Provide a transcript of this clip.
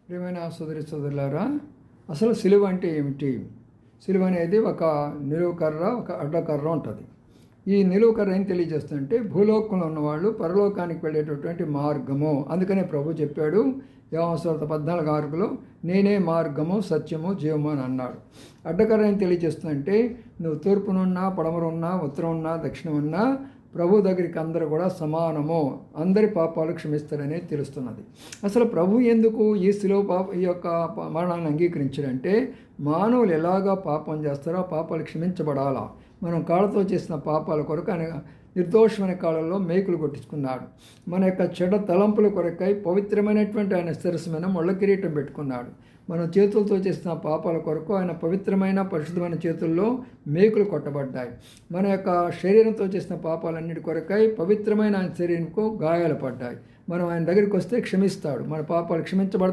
ప్రియమైన సోదరులారా, అసలు సిలువ అంటే ఏమిటి? సిలువ అనేది ఒక నిలువు కర్ర, ఒక అడ్డకర్ర ఉంటుంది. ఈ నిలువు కర్ర ఏం తెలియజేస్తుందంటే భూలోకంలో ఉన్నవాళ్ళు పరలోకానికి వెళ్ళేటటువంటి మార్గము. అందుకనే ప్రభు చెప్పాడు యోహాను సువార్త 14:6లో, నేనే మార్గము, సత్యము, జీవము అని అన్నాడు. అడ్డకర్ర ఏం తెలియజేస్తుందంటే నువ్వు తూర్పునున్నా, పడమరున్నా, ఉత్తరమున్నా, దక్షిణమున్నా ప్రభు దగ్గరికి అందరూ కూడా సమానము, అందరి పాపాలు క్షమిస్తారని తెలుస్తున్నది. అసలు ప్రభు ఎందుకు ఈ ఈ యొక్క మరణాన్ని అంగీకరించాడంటే మానవులు ఎలాగా పాపం చేస్తారో ఆ పాపాలు క్షమించబడాలా. మనం కాళ్ళతో చేసిన పాపాల కొరకు ఆయన నిర్దోషమైన కాలంలో మేకులు కొట్టించుకున్నాడు. మన యొక్క చెడ్డ తలంపుల కొరకై పవిత్రమైనటువంటి ఆయన శిరస్సుమైన ముళ్ళ కిరీటం పెట్టుకున్నాడు. మన చేతులతో చేసిన పాపాల కొరకు ఆయన పవిత్రమైన పరిశుద్ధమైన చేతుల్లో మేకులు కొట్టబడ్డాయి. మన యొక్క శరీరంతో చేసిన పాపాలన్నిటి కొరకై పవిత్రమైన ఆయన శరీరంకు గాయాలు పడ్డాయి. మనం ఆయన దగ్గరికి వస్తే క్షమిస్తాడు, మన పాపాలు క్షమించబడతాయి.